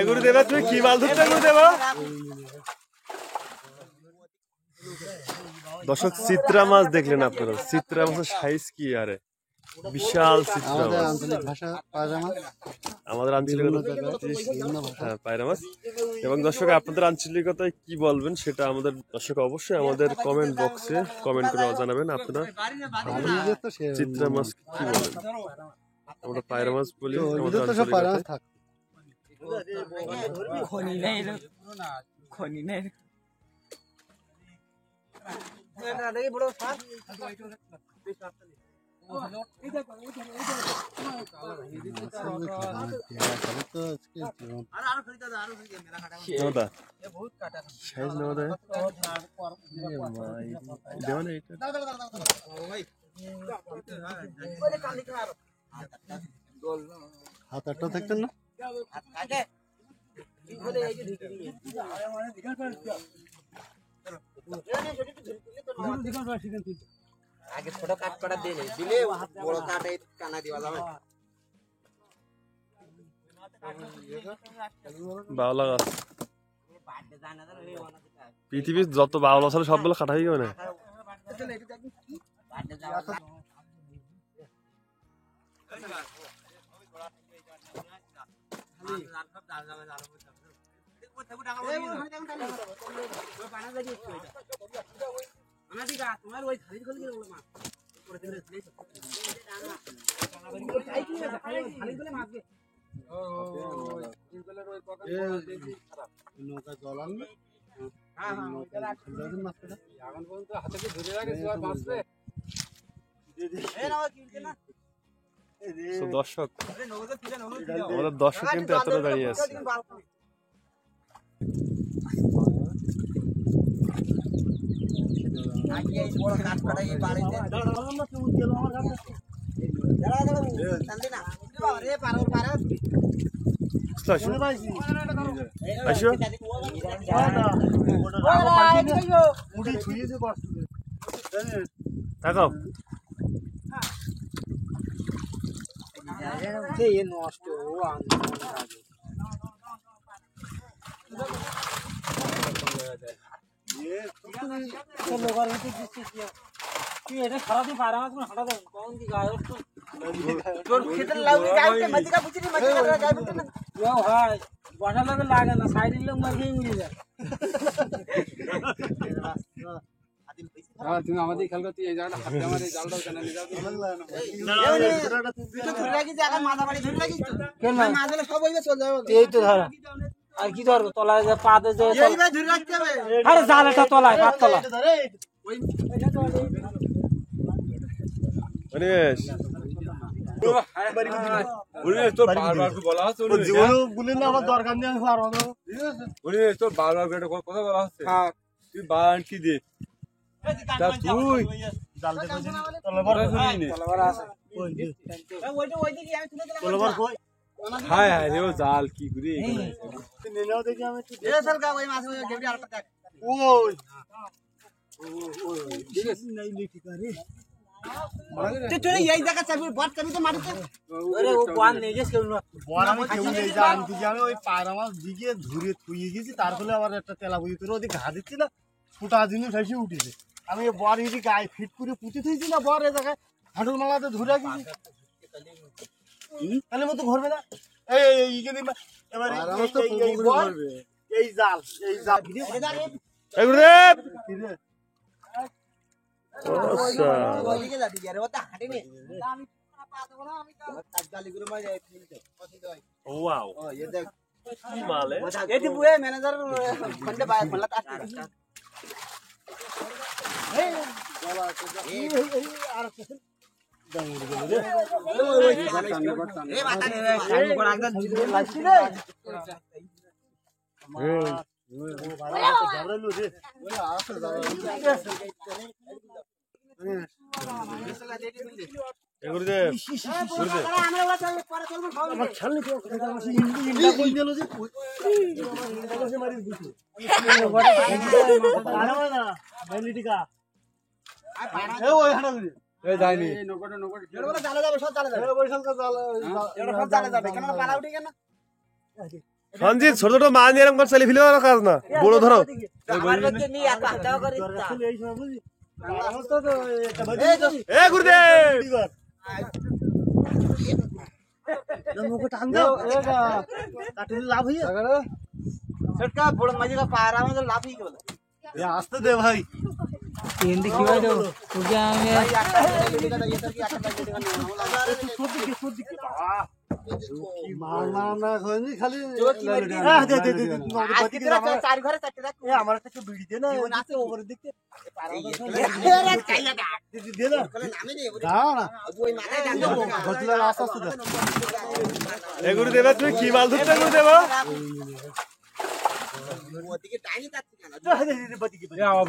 গুরুদেবা তুমি কি মাল ধরতে গুরুদেবা? দর্শক চিত্রা মাছ দেখলেন আপনারা, চিত্রা মাছের সাইজ কি আরে বিশাল চিত্রা মাছ। আঞ্চলিক ভাষা পায়রা মাছ, আমাদের আঞ্চলিকতা পায়রা মাছ। এবং দর্শক আপনাদের আঞ্চলিকতায় কি বলবেন সেটা আমাদের দর্শক অবশ্যই আমাদের কমেন্ট বক্সে কমেন্ট করে জানাবেন। আপনারা চিত্রা মাছ কি বলেন? আমরা পায়রা মাছ বলি। হাত একটা থাকতেন না আগে ছোট কাট করা দিলে দিলে বড় কাটে কানা দিবা যাবে। বাউলা গাছ পৃথিবীর যত বাউলা আছে সবগুলো কাটাই গেবে না। নৌকা জল আনবে দর্শক আমাদের দর্শক কিন্তু এতটা দাঁড়িয়ে আছে। তাকাও নষ্ট খারাপ পায়রা মাছ হঠাৎ কোন দিকে বসার লোক লাগে না, সাইডের লোক মার খেয়ে উড়ে যায়। তুমি আমাদের খেয়াল করতে এই জায়গাটা হাতে আমার এই জালটাও কেন নিয়ে যাও ধরে রাখি জায়গা মাথা বাড়ি ধরে রাখিস তো কেন মাছ হলে সব হইবে চলে যাবে। এই তো ধরা আর কি ধরবো তলায় যে পাতে যে এইবার ধরে রাখতে হবে। আরে জালটা তলায় পাত তলা ওই গণেশ তোর বারবার বলা হচ্ছে আমার দরকার নেই তোর বারবার কথা বলা হচ্ছে তুই বান কি দে তুই হায় হায় রে জাল কি করে এই জায়গা চাবি বট করবি তো মাটিতে আমি ওই পায়রা মাছ দিকে ধরে থুয়ে গেছি, তার ফলে আবার একটা তেলা বুঝি তোর ওদিকে ঘা দিচ্ছি না, ফুটা জিনিস ভেসে উঠেছে। আমি বর এদিকে গায়ে ফিট করে পুঁতে থুইছি না, বর এ জায়গায় হাঁটুর মালাতে ধরে গেছি, তাহলে মতো ঘরবে না। এই জাল ম্যানেজার ওই হাঁটা ঘুরে এ যায়নি জালে যাবে সব জালে যাবে সব জালে যাবে কেন পালা উঠে কেন সঞ্জিত ছোট ছোট মাছ নিয়ে এরকম করে চালিয়ে ফেলে কাজ না বড় ধরো আমার মধ্যে নিয়ে এত হাজার করে এই সময় বুঝি পারামাস তো এ গুরুদেব মুখে টান দাও কাটলে লাভ হইয়া সেটা বড় মাঝে का पारा में तो लाभ ही बोला এ আসতে দে ভাই तीन दिखी भाई तो पूजा में না হয়নি খালি चार घरे चट्टे रख এ আমার একটা বিড়ি দে না নাচে ওপরে দেখতে দে না দাও না ওই মাথায় ডাল দাও গজলা আস্তে আস্তে দে এ গুরুদেব তুমি কি মাল ধরতে গুরুদেব ওদিকে টাইনি যাচ্ছে কেন এ আবার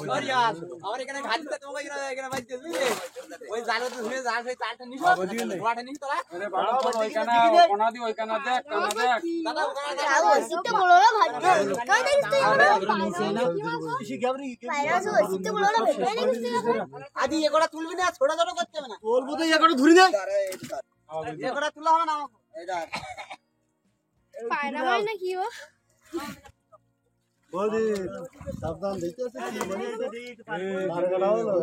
সরি यार আমার এখানে ঘাট দিতে তোমাকে এখানে বাইতে বুঝলে ওই জালে তো ধুয়ে জাল সেই তালটা নিছো ওয়াটা নিছো তোরা আরে বাবা ওইখানে কোনা দি ওইখানে দেখ কানা দেখ দাদা ওখানে দেখ সিটে বড় না ভাই কই দেখিস তুই ইসি গাবরি পায়রাসু সিটে বড় না ভেবে দেখিস তুই আদি এগোটা তুলবি না ছোট ছোট করতে হবে না বলবো তো একটা ধরি দে এগোটা তুলা হবে না আমাকে এইটা পায়রা ভাই না কি ও বলি সাবধান দেখতে আছে কি মানে এটা দেই মারগড়া হলো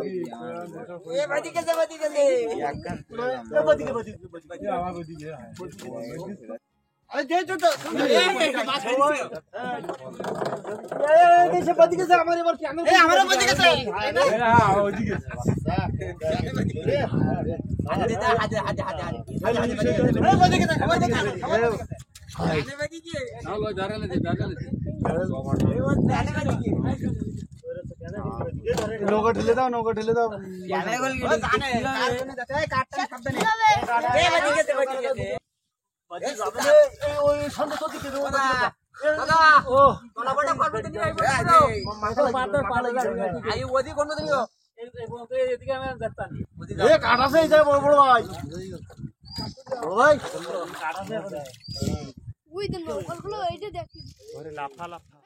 এ বাদিকে যা বাদিকে দে বদিকে আমার ওদিকে আরে দে তো দেশে বদিকে যা আমার এবার কেন এ আমারও বাদিকে দে এ হ্যাঁ ওদিকে হাতে হাতে হাতে হাতে এ বাদিকে দে বাদিকে আরে বাদিকে নাও দাঁড়ালে দে এ ওর দানে বাদিকে নৌকা ঠেলে দাও জানে গল গিয়ে জানে কার জন্য যাচ্ছে কাটটা শব্দ নেই এ বাদিকে দে বাদিকে দে ওই সন্ধ্যা তো দিকে দেবো দাদা ও তোলা বড় করবে দিই আইবো আই ওদি কোন দিও এদিকে আমি যাচ্ছি এ কাটাছে এই যায় বড় ভাই বড় ভাই ওই দিন লোকালগুলো এই যে দেখি লাফা লাফা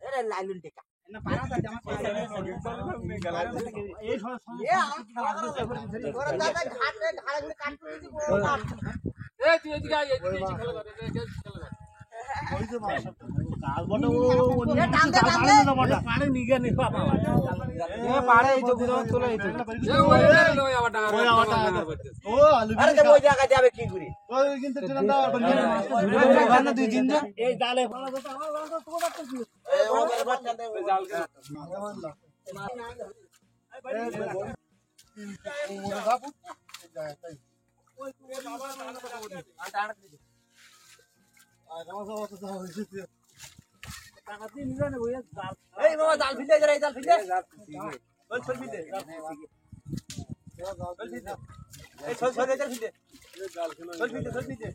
এরে লাইলুন টেকা না পারা যাচ্ছে আমার এই সময় এ আমার খেলা করা ওরা দাদা ঘাটে ঘাড়গুলো কাট করে দিব এ তুই এদিকে আয় এদিকে খেলা করে খেলা ওই যে মাছ কাল বড় ও এ টান দে পাড়ে নিগে নি বাবা এ পাড়ে এই তো গুলো তোলা এই তো এ ওই লই আবার ডাঙা ও আলু আরে তো ওই জায়গা যাবে কি করে ওই কিন্তু ট্রেন দাও ওখানে দুই দিন যে এই জালে ফলা তো আমার তো তোমার একটা কি এ ও বাচ্চা দে ওই জাল কে এই বাবা জাল ফিলে যা জাল ফিলে ওই ছল ফিলে এই ছল ছল জাল ফিলে ছল ফিলে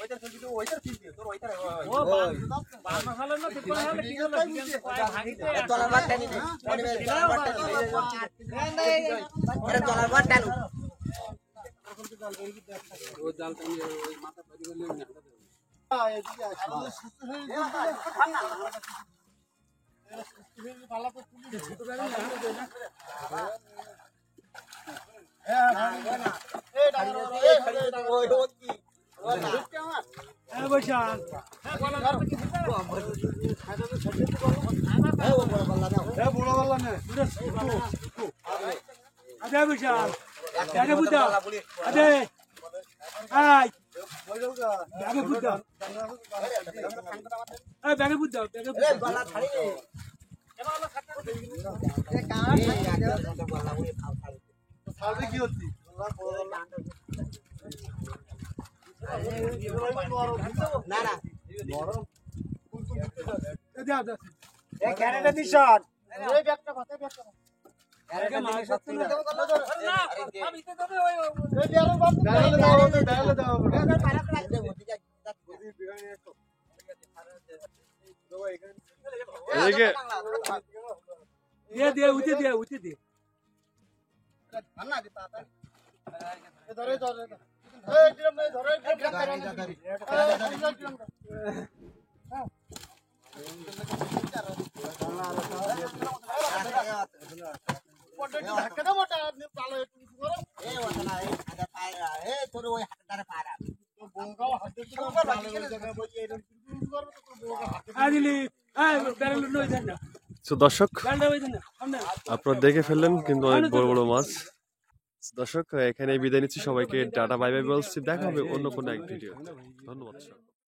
ওইটার ছল ফিলে ওইটার ফিলে তোর ওইটার ও বাল মশলা না ঠিক করে হলে কি হলো তলার বাট টানি তলার বাট টানি আরে তলার বাট টানি ও জাল টানি ওই মাথা পারি বলে না এদিকে ছাড়বে কি হচ্ছে ক্যারেটে দিস শট এদিকে তো দর্শক আপনারা দেখে ফেললেন কিন্তু অনেক বড় বড় মাছ। দর্শক এখানে বিদায় নিচ্ছি, সবাইকে টাটা বাই বাই বলছি, দেখা হবে অন্য কোনো এক ভিডিও। ধন্যবাদ।